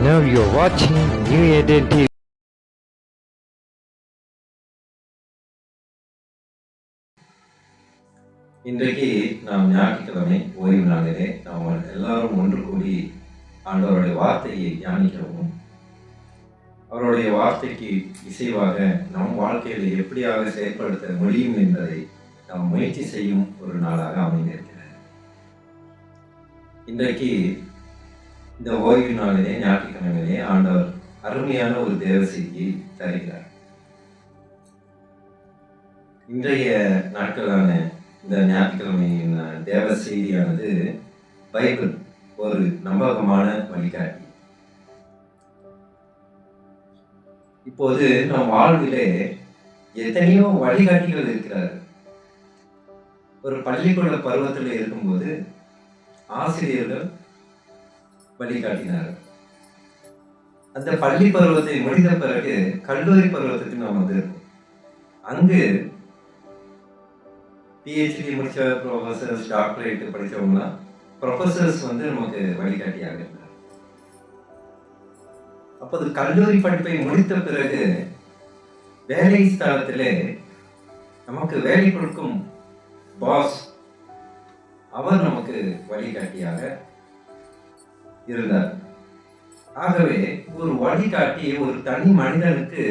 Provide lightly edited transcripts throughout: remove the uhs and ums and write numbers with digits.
Now you're watching New Eden TV. இன்றைக்கு நாம் ஞாயிற்றுக்கிழமை ஓய்வு நாளிலே நாம் எல்லாரும் ஒன்று கூடி ஆண்டவருடைய வார்த்தையை தியானிக்கவும் அவருடைய வார்த்தைக்கு இசைவாக நம் வாழ்க்கையில் எப்படியாக செயல்படுத்த முடியும் என்பதை நாம் முயற்சி செய்யும் ஒரு நாளாக அமைந்திருக்கிறது. இன்றைக்கு இந்த ஓய்வு நாளிலே ஞாயிற்றுக்கிழமையிலே ஆண்டவர் அருமையான ஒரு தேவ செய்தியை தருகிறார். இன்றைய நாட்களான இந்த ஞாயிற்றுக்கிழமையின் தேவ செய்தியானது பைபிள் ஒரு நம்பகமான வழிகாட்டி. இப்போது நம் வாழ்விலே எத்தனையோ வழிகாட்டிகள் இருக்கிறார். ஒரு பள்ளிக்கூட பருவத்தில் இருக்கும்போது ஆசிரியர்கள் வழிகாட்டினார்கள். அந்த பள்ளி பருவத்தை முடிந்த பிறகு கல்லூரி பருவத்துக்கு நாம் வந்திருக்கோம். அங்கு பிஹெச்டி முடிச்ச ப்ரொஃபசர்ஸ், டாக்டரேட் படித்தவங்கன்னா ப்ரொஃபசர்ஸ் நமக்கு வழிகாட்டியாக இருந்தார். அப்போது கல்லூரி படிப்பை முடித்த பிறகு வேலை ஸ்தலத்திலே நமக்கு வேலை கொடுக்கும் பாஸ் அவர் நமக்கு வழிகாட்டியாக இருந்தார். ஆகவே ஒரு வழிகாட்டி ஒரு தனி மனிதனுக்கு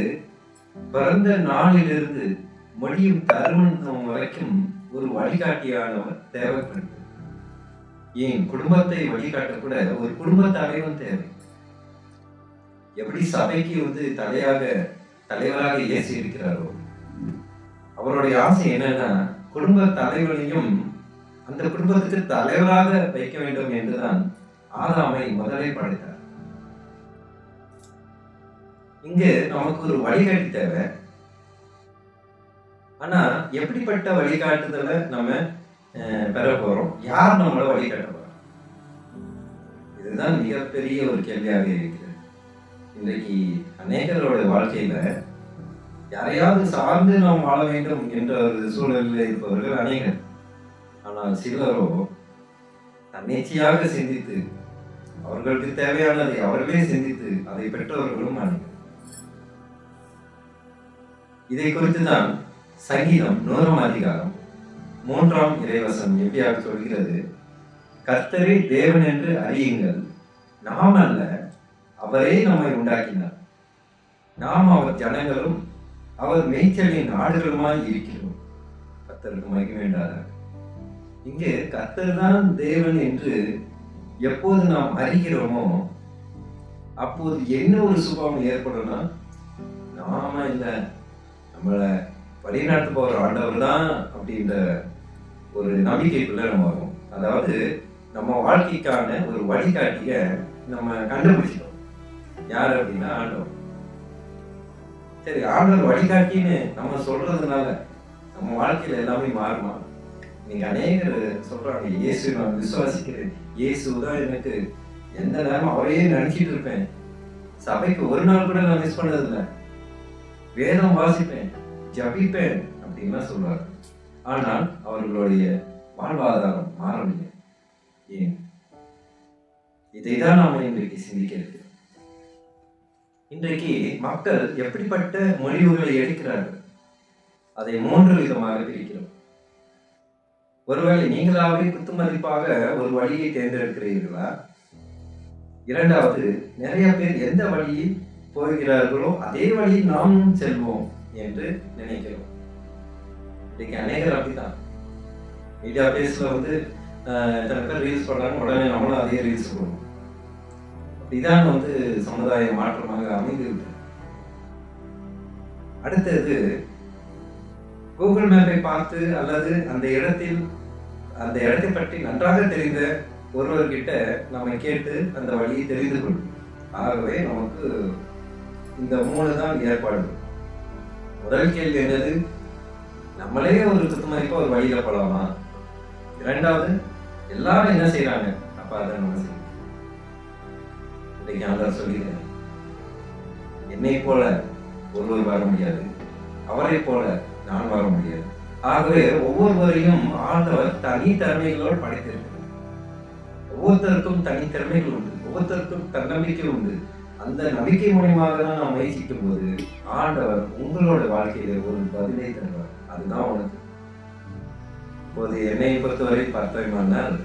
பிறந்த நாளிலிருந்து முடியும் தருணம் வரைக்கும் ஒரு வழிகாட்டியானவர் தேவைப்படுது. ஏன் குடும்பத்தை வழிகாட்ட கூட ஒரு குடும்ப தலைவன் தேவை. எப்படி சபைக்கு தலைவராக இயேசு இருக்கிறாரோ அவருடைய ஆசை என்னன்னா குடும்ப தலைவனையும் அந்த குடும்பத்துக்கு தலைவராக வைக்க வேண்டும் என்றுதான் ஆதாமை முதலே படைத்தார். இங்கு நமக்கு ஒரு வழிகாட்டி தேவை. ஆனா எப்படிப்பட்ட வழிகாட்டுதலை நம்ம பெற போறோம்? யார் நம்மளை வழிகாட்ட போறோம்? இதுதான் மிகப்பெரிய ஒரு கேள்வியாக இருக்கிறது. இன்றைக்கு அநேகரோட வாழ்க்கையில யாரையாவது சார்ந்து நாம் வாழ வேண்டும் என்ற ஒரு சூழலில் இருப்பவர்கள் அநேகர். ஆனால் சிலரோ தன்னிச்சையாக சிந்தித்து அவர்களுக்கு தேவையானதை அவர்களே சிந்தித்து அதை பெற்றவர்களும் அநேகர். இதை குறித்துதான் சங்கீதம் 100ஆம் அதிகாரம் 3ஆம் இறைவசனம் எப்படியாக சொல்கிறது, கர்த்தரே தேவன் என்று அறியுங்கள், நாம் அல்ல அவரே நம்மை உண்டாக்கினார், நாம் அவர் ஜனங்களும் அவர் மேய்ச்சலின் ஆடுகளுமாய் இருக்கிறோம். கர்த்தருக்கு மகிமை உண்டாதாக. இங்கே கர்த்தர் தான் தேவன் என்று எப்போது நாம் அறிகிறோமோ அப்போது என்ன ஒரு சுபாவம் ஏற்படும்னா, நாம இல்லை நம்மளை வழிநாட்டு போகிற ஆண்டவர் தான் அப்படின்ற ஒரு நம்பிக்கைக்குள்ள நம்ம வரும். அதாவது நம்ம வாழ்க்கைக்கான ஒரு வழிகாட்டிய நம்ம கண்டுபிடிச்சிட்டோம். யார் அப்படின்னா ஆண்டவர். சரி, ஆண்டவர் வழிகாட்டின்னு நம்ம சொல்றதுனால நம்ம வாழ்க்கையில எல்லாமே மாறுமா? நீங்க அநேகர் சொல்றாங்க, இயேசு நான் விசுவாசிக்கிறேன், இயேசுதான் எனக்கு எந்த நேரம் அவரையே நினைச்சிட்டு இருப்பேன், சபைக்கு ஒரு நாள் கூட நான் மிஸ் பண்ணதில்லை, வேதம் வாசிப்பேன், ஜபிப்பேன் அப்படின்லாம் சொல்றாரு. ஆனால் அவர்களுடைய வாழ்வாதாரம் மாறவில்லை. ஏன்? இதைதான் நாம இன்றைக்கு சிந்திக்க இருக்கிறோம். இன்றைக்கு மக்கள் எப்படிப்பட்ட முடிவுகளை எடுக்கிறார்கள்? அதை 3 விதமாக பிரிக்கிறோம். ஒருவேளை நீங்களாவே குத்துமதிப்பாக ஒரு வழியை தேர்ந்தெடுக்கிறீர்களா? இரண்டாவது, நிறைய பேர் எந்த வழியில் போகிறார்களோ அதே வழியில் நாமும் செல்வோம் என்று நினைக்கிறோம். இன்னைக்கு அநேகர் அப்படித்தான். மீடியா பேஸ்ல சில பேர் ரீல்ஸ் பண்றாங்க, உடனே நம்மளும் அதே ரீல்ஸ் போடுவோம். அப்படிதான் சமுதாய மாற்றமாக அமைந்துவிட்டது. அடுத்தது, கூகுள் மேப்பை பார்த்து அல்லது அந்த இடத்தை பற்றி நன்றாக தெரிந்த ஒருவர்கிட்ட நம்ம கேட்டு அந்த வழியை தெரிந்து கொள்ளும். ஆகவே நமக்கு இந்த 3 தான் ஏற்பாடு. முதல் கேள்வி என்னது? நம்மளே ஒரு குத்துமதிப்பா ஒரு வழியில போலாமா? இரண்டாவது, எல்லாரும் என்ன செய்யறாங்க, அப்ப அதை நம்ம செய்யணும். இன்னைக்கு ஆண்டவர் சொல்லிடுறேன், என்னை போல ஒருவர் வர முடியாது, அவரை போல நான் வர முடியாது. ஆகவே ஒவ்வொருவரையும் ஆண்டவர் தனி திறமைகளோடு படைத்திருக்கிறார். ஒவ்வொருத்தருக்கும் தனி திறமைகள் உண்டு, ஒவ்வொருத்தருக்கும் தன்னம்பிக்கை உண்டு, அந்த நம்பிக்கை மூலியமாக தான் நான் முயற்சிக்கும் போது ஆண்டவர் உங்களோட வாழ்க்கையில ஒரு பதிலை தருவார். அதுதான் உனக்கு. இப்போது என்னை பொறுத்தவரை பார்த்தோம்னால்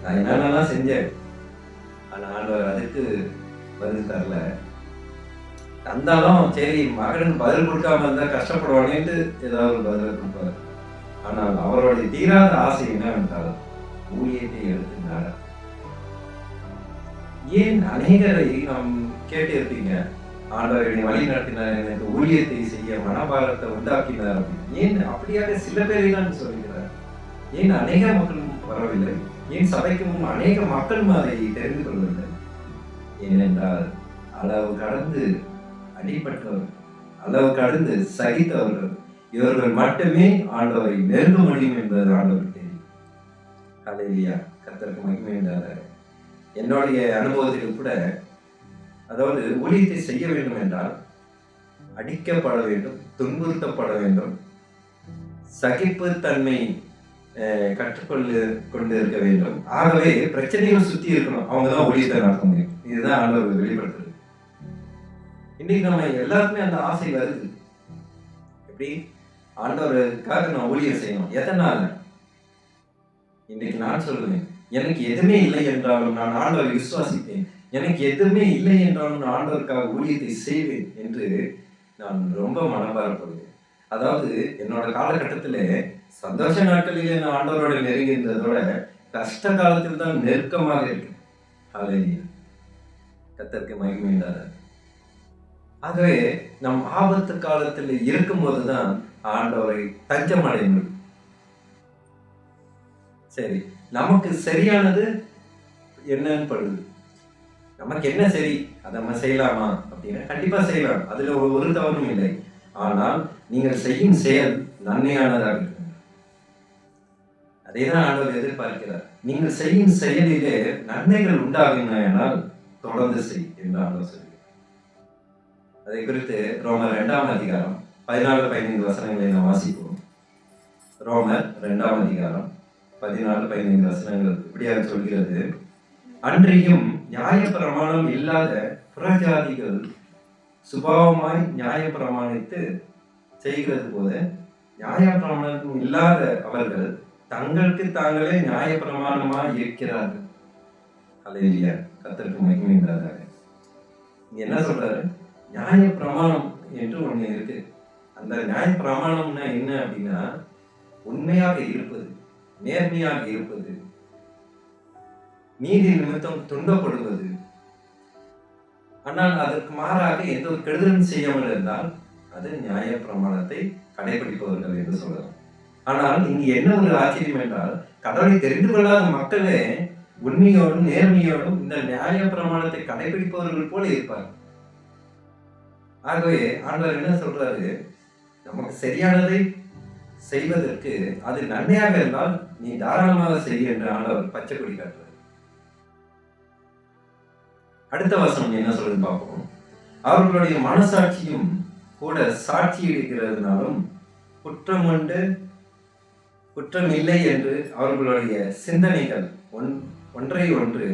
நான் என்னென்னலாம் செஞ்சேன், ஆனா ஆண்டவர் அதுக்கு பதில் தரல. தந்தாலும் சரி மகனுக்கு பதில் கொடுக்காம இருந்தா கஷ்டப்படுவானேன்ட்டு ஏதாவது ஒரு பதிலை கொடுப்பாரு. ஆனால் அவருடைய தீராத ஆசை என்னவென்றால் ஊழியத்தை எடுத்துனார். ஏன் அநேகரை நாம் கேட்டு இருப்பீங்க, ஆண்டவர் என்னை வழி நடத்தினார், எனக்கு ஊழியத்தை செய்ய மனபாரத்தை உண்டாக்கினார் அப்படின்னு. ஏன் அப்படியாக சில பேரை தான் சொல்கிறார். ஏன் அநேக மக்களும் வரவில்லை? ஏன் சபைக்கும் அநேக மக்களும் அதை தெரிந்து கொள்ளவில்லை? ஏனென்றால் அளவு கடந்து அடிபட்டவர்கள், அளவு கடந்து சகித்தவர்கள், இவர்கள் மட்டுமே ஆண்டவரை நெருங்க முடியும் என்பது ஆண்டவர் தெரியும். ஹல்லேலூயா, கர்த்தருக்கு மகிமை உண்டாக. என்னுடைய அனுபவத்தில் கூட, அதாவது ஊழியத்தை செய்ய வேண்டும் என்றால் அடிக்கப்பட வேண்டும், துன்புறுத்தப்பட வேண்டும், சகிப்பு தன்மை கொண்டு இருக்க வேண்டும். ஆகவே பிரச்சனைகள் சுத்தி இருக்கணும், அவங்கதான் ஊழியத்தை நடத்த முடியும். இதுதான் ஆண்டவர் வெளிப்படுத்துறது. இன்னைக்கு நம்ம எல்லாருக்குமே அந்த ஆசை வருது. எப்படி ஆண்டவருக்காக நான் ஊழியம் செய்யணும். எதனால? இன்னைக்கு நான் சொல்லுவேன், எனக்கு எதுவுமே இல்லை என்றாலும் நான் ஆண்டவரை விசுவாசிப்பேன், எனக்கு எதுவுமே இல்லை என்றாலும் நான் ஆண்டவருக்காக ஊழியத்தை செய்வேன் என்று நான் ரொம்ப மனபாரப்படுவேன். அதாவது என்னோட காலகட்டத்திலே சந்தோஷ நாட்களிலே நான் ஆண்டவரோட நெருங்கி இருந்ததோட கஷ்ட காலத்தில் தான் நெருக்கமாக இருக்கு. ஹல்லேலூயா, கர்த்தருக்கு மகிமை உண்டாக. ஆகவே நம் ஆபத்து காலத்தில் இருக்கும் போதுதான் ஆண்டவரை தஞ்சம் அடைய முடியும். சரி, நமக்கு சரியானது என்னன்னு படுது, நமக்கு என்ன சரி அதை நம்ம செய்யலாமா அப்படின்னா கண்டிப்பா செய்யலாம், அதுல ஒரு தவறும் இல்லை. ஆனால் நீங்கள் செய்யும் செயல் நன்மையானதாக இருக்கும். அதேதான் ஆண்டவர் எதிர்பார்க்கிறார். நீங்கள் செய்யும் செயலிலே நன்மைகள் உண்டாகுனால் தொடர்ந்து செய் என்று ஆண்டவர் சொல்கிறார். அதை குறித்து ரோமர் 2ஆம் அதிகாரம் 14-15 வசனங்களை நாம் வாசிப்போம். ரோமர் 2ஆம் அதிகாரம் 14-15 வசனங்கள் இப்படியாக சொல்கிறது. அன்றியும் நியாய பிரமாணம் இல்லாத புறஜாதிகள் சுபாவமாய் நியாய பிரமாணித்து செய்கிறது போல நியாய பிரமாணம் இல்லாத அவர்கள் தங்களுக்கு தாங்களே நியாய பிரமாணமாய் இருக்கிறார்கள். ஹல்லேலூயா, கர்த்தருக்கு மகிமை உண்டாக. இங்க என்ன சொல்றாரு? நியாய பிரமாணம் என்று ஒண்ணு இருக்கு. அந்த நியாய பிரமாணம்னா என்ன அப்படின்னா உண்மையாக இருப்பது, நேர்மையாக இருப்பது, நீதி நிமித்தம் துன்பப்படுவது, ஆனால் அதற்கு மாறாக எந்த ஒரு கெடுதலும் செய்யாமல் இருந்தால் அது நியாய பிரமாணத்தை கடைபிடிப்பவர்கள் என்று சொல்லலாம். ஆனால் இங்கு என்ன ஒரு ஆச்சரியம் என்றால், கடவுளை தெரிந்து கொள்ளாத மக்களே உண்மையோடும் நேர்மையோடும் இந்த நியாய பிரமாணத்தை கடைபிடிப்பவர்கள் போல இருப்பார்கள். ஆகவே ஆண்டவர் என்ன சொல்றாரு? நமக்கு சரியானதை செய்வதற்கு அது நன்மையாக இருந்தால் நீ தாராளமாக செய்ய என்று ஆண்டவர் பச்சை கொடி காட்டுறார். அடுத்த வசனம் என்ன சொல்றது பார்ப்போம். அவர்களுடைய மனசாட்சியும் கூட சாட்சி இடுகிறதுனாலும் குற்றம் உண்டு குற்றம் இல்லை என்று அவர்களுடைய சிந்தனைகள் ஒன்றை ஒன்று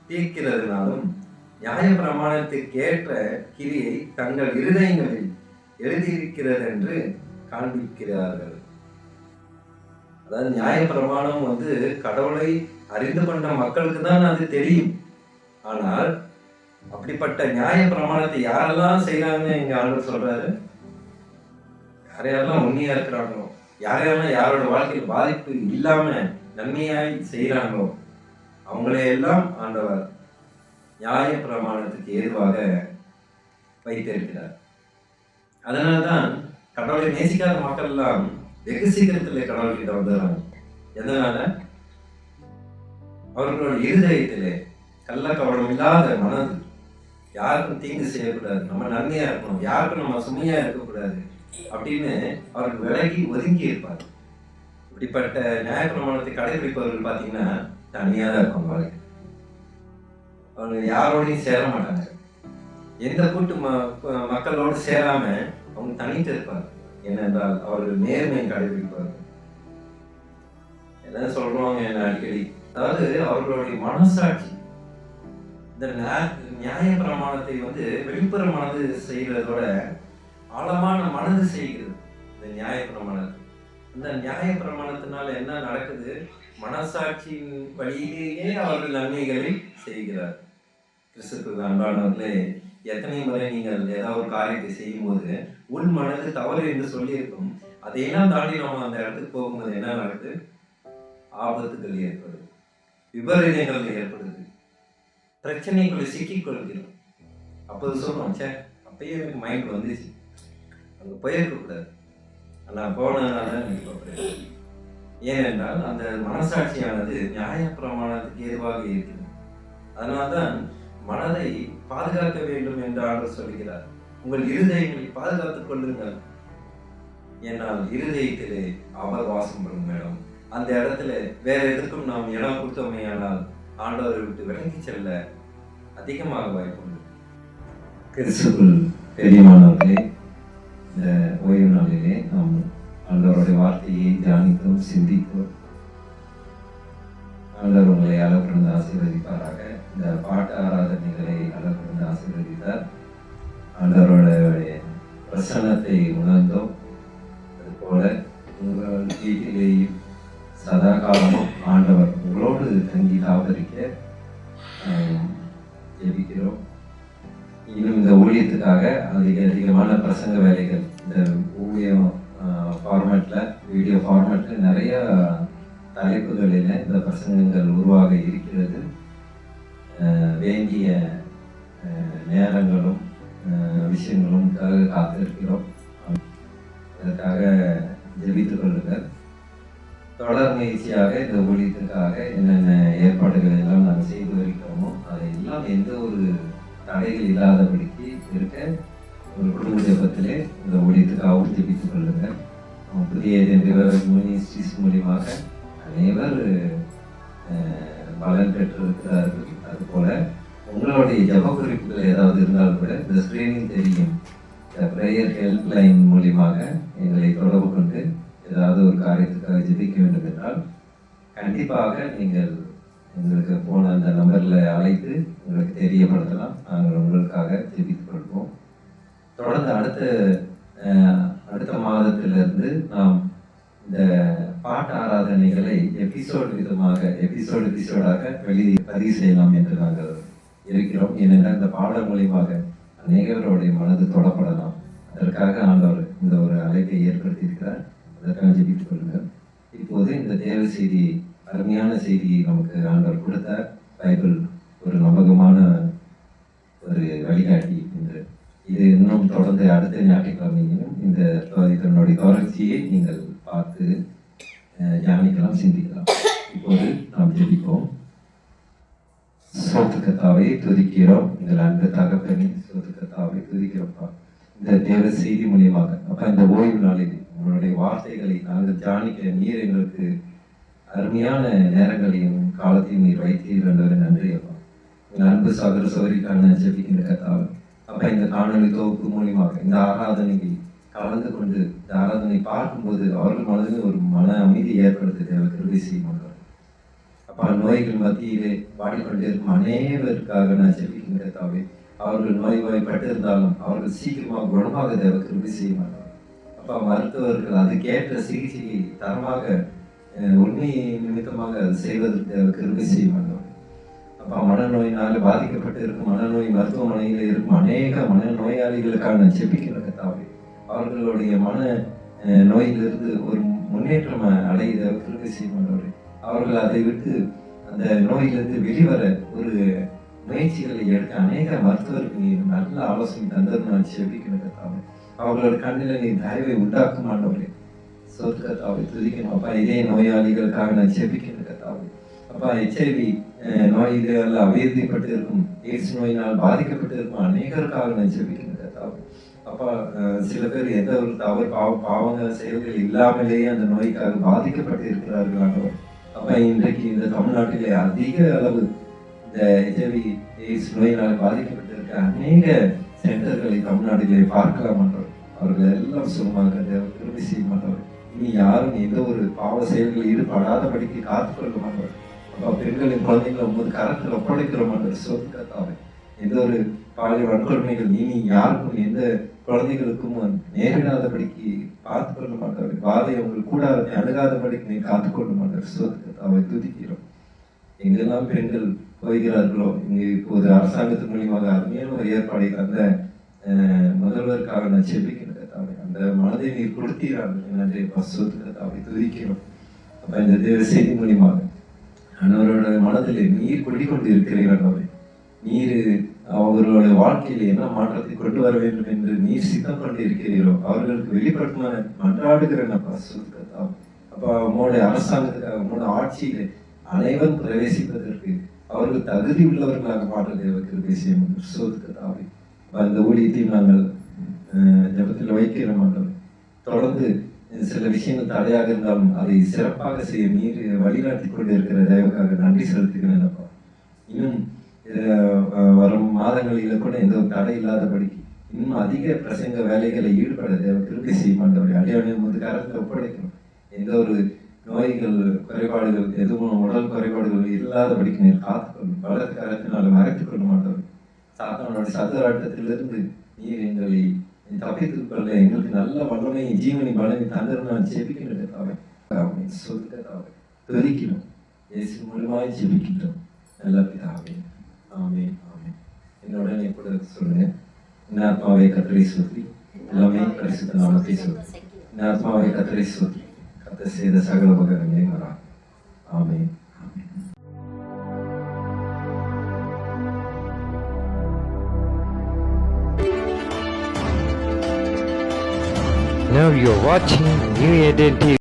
தீர்க்கிறதுனாலும் நியாய பிரமாணத்திற்கு ஏற்ற கிரியை தங்கள் இருதயங்களில் எழுதியிருக்கிறது என்று காண்பிக்கிறார்கள். அதாவது நியாய பிரமாணம் கடவுளை அறிந்து கொண்ட மக்களுக்கு தான் அது தெரியும். ஆனால் அப்படிப்பட்ட நியாய பிரமாணத்தை யாரெல்லாம் செய்யறாங்கன்னு இங்க ஆண்டவர் சொல்றாரு. யாரையெல்லாம் உண்மையா இருக்கிறாங்களோ, யாரையெல்லாம் யாரோட வாழ்க்கையில் பாதிப்பு இல்லாம நன்மையாய் செய்யறாங்களோ அவங்களையெல்லாம் ஆண்டவர் நியாய பிரமாணத்துக்கு ஏதுவாக வைத்திருக்கிறார். அதனால்தான் கடவுளை நேசிக்காத மக்கள் எல்லாம் வெகு சீக்கிரத்திலே கடவுள்கிட்ட வந்துடுறாங்க. எதனால? அவர்களோட இருதயத்திலே கள்ள கவனம் இல்லாத மனது, யாருக்கும் தீங்கு செய்யக்கூடாது, நம்ம நன்மையா இருக்கணும், யாருக்கும் நம்ம சுமையா இருக்கக்கூடாது அப்படின்னு அவர்கள் விலகி ஒதுங்கி இருப்பார். இப்படிப்பட்ட நியாய பிரமாணத்தை கடைபிடிப்பவர்கள் பார்த்தீங்கன்னா தனியா தான் இருக்கும் வாழ்க்கை. அவங்க யாரோடையும் சேர மாட்டாங்க. எந்த கூட்டு மக்களோடு சேராம அவங்க தனித்து இருப்பாங்க. ஏனென்றால் அவர்கள் நேர்மையை கடைபிடிப்பார்கள். என்ன சொல்றாங்க என்ன அடிக்கடி, அதாவது அவர்களுடைய மனசாட்சி இந்த நியாய பிரமாணத்தை வந்து வெளிப்புற மனது செய்கிறதோட ஆழமான மனது செய்கிறது இந்த நியாய பிரமாணத்தை. இந்த நியாய பிரமாணத்தினால என்ன நடக்குது? மனசாட்சியின் வழியிலேயே அவர்கள் நன்மைகளை செய்கிறார். கிறிஸ்துவுக்கு அன்பானவர்களே, எத்தனை முறை நீங்கள் ஏதாவது ஒரு காரியத்தை செய்யும் போது உள் மனது தவறு என்று சொல்லியிருக்கும், அதையெல்லாம் தாண்டி நம்ம அந்த இடத்துக்கு போகும்போது என்ன நடக்குது? ஆபத்துகள் ஏற்படுது, விபரீதங்கள் ஏற்படுது, பிரச்சனைகளை சிக்கிக் கொள்கிறோம். அப்போது சொல்றோம், சே அப்பயே எனக்கு மைண்ட் வந்துச்சு, அங்கே போயிருக்கக்கூடாது, நான் போனதுனால எனக்கு. ஏனென்றால் அந்த மனசாட்சியானது நியாய பிரமாணத்துக்கு ஏதுவாக இருக்கிறது. அதனால்தான் மனதை பாதுகாக்க வேண்டும் என்று ஆண்டவர் சொல்கிறார். உங்கள் இருதயங்களை பாதுகாத்துக் கொள்ளுங்கள், ஏன்னால் இருதயத்திலே அவர் வாசம் பண்ணும் இடம். அந்த இடத்துல வேற எதற்கும் நாம் இடம் கொடுத்தோமையானால் ஆண்டவரை விட்டு விலகி செல்ல அதிகமாக வாய்ப்புண்டு. கிறிஸ்துவுக்குள் பெரியமானவர்களே, இந்த ஓய்வு நாளிலே நாம் ஆண்டவருடைய வார்த்தையை தியானித்தோம், சிந்தித்தோம். ஆண்டவர் உங்களை அளவிலிருந்து ஆசீர்வதிப்பாராக. இந்த பாட்டு ஆராதனைகளை அளவிலிருந்து ஆசீர்வதித்தார். ஆண்டவருடைய பிரசன்னத்தை உணர்ந்தோம். அதுபோல உங்கள் வீட்டிலேயும் சதா காலமும் ஆண்டவர் உங்களோடு தங்கி தாவரிக்க ஜெபிக்கிறோம். இன்னும் இந்த ஊழியத்துக்காக அதிகமான பிரசங்க வேலைகள் இந்த ஊழியம் ஃபார்மேட்டில், வீடியோ ஃபார்மேட்டில் நிறைய தலைப்புகளில் இந்த பிரசங்கங்கள் உருவாக இருக்கிறது. வேண்டிய நேரங்களும் விஷயங்களும் காத்திருக்கிறோம். அதற்காக ஜெபித்துக் கொள்ளுங்கள். தொடர் முயற்சியாக இந்த ஊழியத்துக்காக என்னென்ன ஏற்பாடுகள் எல்லாம் நாங்கள் செய்து வருகிறோமோ அதையெல்லாம் எந்த ஒரு தடைகள் இல்லாதபடிக்கு இருக்க ஒரு குடும்ப ஜெபத்திலே இந்த ஊழியத்துக்காகவும் ஜெபித்துக் கொள்ளுங்கள். புதிய மினிஸ்ட்ரிஸ் மூலியமாக அனைவர் பலன் பெற்றிருக்கிறார்கள். அதுபோல உங்களுடைய ஜப குறிப்புகள் ஏதாவது இருந்தால் கூட இந்த ஸ்கிரீனில் தெரியும் இந்த ப்ரேயர் ஹெல்ப்லைன் மூலியமாக எங்களை தொடர்பு கொண்டு ஏதாவது ஒரு காரியத்துக்காக ஜெபிக்க வேண்டும் என்றால் கண்டிப்பாக நீங்கள் எங்களுக்கு போன அந்த நம்பரில் அழைத்து உங்களுக்கு தெரியப்படுத்தலாம். நாங்கள் உங்களுக்காக ஜெபித்துக் கொள்வோம். தொடர்ந்து அடுத்த மாதத்திலிருந்து நாம் இந்த பாட்டு ஆராதனைகளை எபிசோடாக பதிவு செய்யலாம் என்று நாங்கள் இருக்கிறோம். ஏனென்றால் இந்த பாடல் மூலியமாக அநேகருடைய மனது தொடப்படலாம். அதற்காக ஆண்டவர் இந்த ஒரு அழைப்பை ஏற்படுத்தியிருக்கிறார். அதற்காக ஜெபித்துக் கொள்ளுங்கள். இப்போது இந்த தேவ செய்தி, அருமையான செய்தியை நமக்கு ஆண்டவர் கொடுத்தார். பைபிள் ஒரு நம்பகமான ஒரு வழிகாட்டி என்று. இது இன்னும் தொடர்ந்து அடுத்த ஞாயிற்றுக்கிழமையிலும் இதனுடைய தொடர்ச்சியை நீங்கள் பார்த்து தியானிக்கலாம், சிந்திக்கலாம். இப்போது நாம் ஜெபிப்போம். சோத்துக்கத்தாவை துதிக்கிறோம். எங்கள் அன்பு தகப்பனே, சோத்துக்கத்தாவை துதிக்கிறோம்ப்பா. இந்த தேவ செய்தி மூலியமாக அப்ப இந்த ஓய்வு நாளில் உங்களுடைய வார்த்தைகளை நாங்கள் தியானிக்க நீர் எங்களுக்கு அருமையான நேரங்களையும் காலத்தையும் நீர் வைத்தீர்கள். நன்றி அப்பா. எங்கள் அன்பு சகோதர சகோதரிக்கான ஜெபிக்கின்ற கத்தாவை அப்ப இந்த காணொலி தொகுப்பு மூலியமாக இந்த ஆராதனையை கலந்து கொண்டு இந்த ஆராதனை பார்க்கும்போது அவர்கள் மனதில் ஒரு மன அமைதி ஏற்படுத்த தேவை கிருபை செய்யும். அப்பா, நோய்கள் மத்தியிலே பாடிக்கொண்டே இருக்கும் அநேகருக்காக நான் ஜெபிக்கின்ற கத்தாவே, அவர்கள் நோய்வாய்ப்பட்டு இருந்தாலும் அவர்கள் சீக்கிரமாக குணமாக தேவை கிருபை செய்ய மாட்டார். அப்பா, மருத்துவர்கள் அதுக்கேற்ற சிகிச்சையை தரமாக உண்மை நிமித்தமாக அது செய்வதற்கு தேவை கிருபை செய்ய மாட்டார். அப்பா, மனநோயினால் பாதிக்கப்பட்டு இருக்கும் மனநோய் மருத்துவமனையில் இருக்கும் அநேக மனநோயாளிகளுக்கான ஜெபிக்கிற கத்தாவே, அவர்களுடைய மன நோயிலிருந்து ஒரு முன்னேற்றம் அடைந்த கிருபை செய்ய மாட்டார். அவர்கள் அதை விட்டு அந்த நோயிலிருந்து வெளிவர ஒரு முயற்சிகளை எடுக்க அநேக மருத்துவருக்கு நீ நல்ல ஆலோசனை தந்தது நான் ஜெபிக்கிற கத்தாவே, அவர்களோட கண்ணில் நீ தயவை உண்டாக்கும் ஆண்டவரே. சொத்து கத்தாவை துதிக்கணும். அப்பா, இதே நோயாளிகளுக்காக நான் ஜெபிக்கிற கத்தாவே. அப்பா, HIV நோய்கள் அவதிப்பட்டு இருக்கும், எய்ட்ஸ் நோயினால் பாதிக்கப்பட்டு இருக்கும் அநேகருக்காக நான் ஜெபிக்கிற கத்தாவே. அப்பா, சில பேர் எந்த ஒரு பாவங்கள் செயல்கள் இல்லாமலேயே அந்த நோய்க்காக பாதிக்கப்பட்டு இருக்கிறார்கள் ஆண்டவர். அப்ப இன்றைக்கு இந்த தமிழ்நாட்டிலே அதிக அளவு இந்த HIV எய்ட்ஸ் நோயினால் பாதிக்கப்பட்டிருக்க அநேக சென்டர்களை தமிழ்நாட்டிலே பார்க்கலாம் ஆண்டவர். அவர்கள் எல்லாம் சுகமாக கிருபை செய்ய மாட்டவர். இனி யாரும் எந்த ஒரு பாவ செயல்களில் ஈடுபடாதபடிக்கு காத்துக்கொள்ள மாட்டவர். அப்பா பெண்களின் குழந்தைகளை உமது கரத்தில் ஒப்படைக்கிறோம் என்ற சோதிக்கத்தாவே எந்த ஒரு பாலியல் வன்கொடுமைகள் இனி யாருக்கும் எந்த குழந்தைகளுக்கும் நேரிடாதபடிக்கு பார்த்து கொள்ள மாட்டார். வாதை உங்கள் கூடாரத்தை அணுகாதபடிக்கு நீ காத்துக்கொள்ள மாட்டார். சோதிக்கத்தாவை துதிக்கிறோம். எங்கெல்லாம் பெண்கள் போகிறார்களோ இங்கு இப்போது அரசாங்கத்தின் மூலியமாக அருமையான ஒரு ஏற்பாடை அந்த முதல்வருக்காக நான் செபிக்கிற கத்தாவை அந்த மனதை நீர் கொடுத்தீர்கள் நன்றி பசுவத்துக்கத்தாவை துதிக்கிறோம். அப்ப இந்த தேவ செய்தி மூலியமாக அவரோட மனதில் நீர் குடிக்கொண்டு இருக்கிறீர்கள். நீர் அவர்களோட வாழ்க்கையில என்ன மாற்றத்தை கொண்டு வர வேண்டும் என்று நீர் சித்தம் கொண்டு இருக்கிறீரோ அவர்களுக்கு வெளிப்படுத்தின மன்றாடுகிறேன் பசுவத்துக்கத்தாவை. அப்ப உங்களுடைய அரசாங்கத்துக்காக உங்களோட ஆட்சியில அனைவரும் பிரவேசிப்பதற்கு அவர்கள் தகுதி உள்ளவர்களாக மாற்ற தேவருக்கு செய்யும் சோதுக்கத்தாவை. அந்த ஊழியத்தையும் நாங்கள் ஜபத்தில் வைக்கிற மாட்டோம். தொடர்ந்து சில விஷயங்கள் தடையாக இருந்தாலும் அதை சிறப்பாக செய்ய நீர் வழிநடத்தி கொண்டு இருக்கிற தேவக்காக நன்றி செலுத்துகிறேன். அப்பா இன்னும் வரும் மாதங்களில் கூட எந்த ஒரு தடை இல்லாதபடிக்கு இன்னும் அதிக பிரசங்க வேலைகளை ஈடுபட தேவ கிருபை செய்ய மாட்டோம். அடியானை வந்து கரத்தில் ஒப்படைக்கணும். எந்த ஒரு நோய்கள் குறைபாடுகள் எதுவும் உடல் குறைபாடுகள் இல்லாதபடிக்கு நீர் காத்துக்கொள்ளும். வலது கரத்தினால் மறைத்துக் கொள்ள மாட்டோம். சாத்தானுடைய சதுராட்டத்திலிருந்து நீர் எங்களை தப்பித்துக் கொள்ள எங்களுக்கு நல்ல வல்லமை ஜீவனி பலனை தந்தரும் நான் செபிக்கின்றதாவே சொல்லுறதாவே துதிக்கிறோம். இயேசு மூலமாய் ஜெபிக்கின்றோம் நல்ல பிதாவே. ஆமென் ஆமென். என்னோட கூட சொல்லுங்க. இந்த ஆத்மாவை கர்த்தரை ஸ்தோத்திரி. எல்லாமே பரிசுத்த நாமத்தை ஸ்தோத்திரி. இந்த ஆத்மாவை கர்த்தரை ஸ்தோத்திரி. கர்த்தர் செய்த சகல உபகாரங்களையும் வரா. ஆமென். Now you're watching New Eden TV.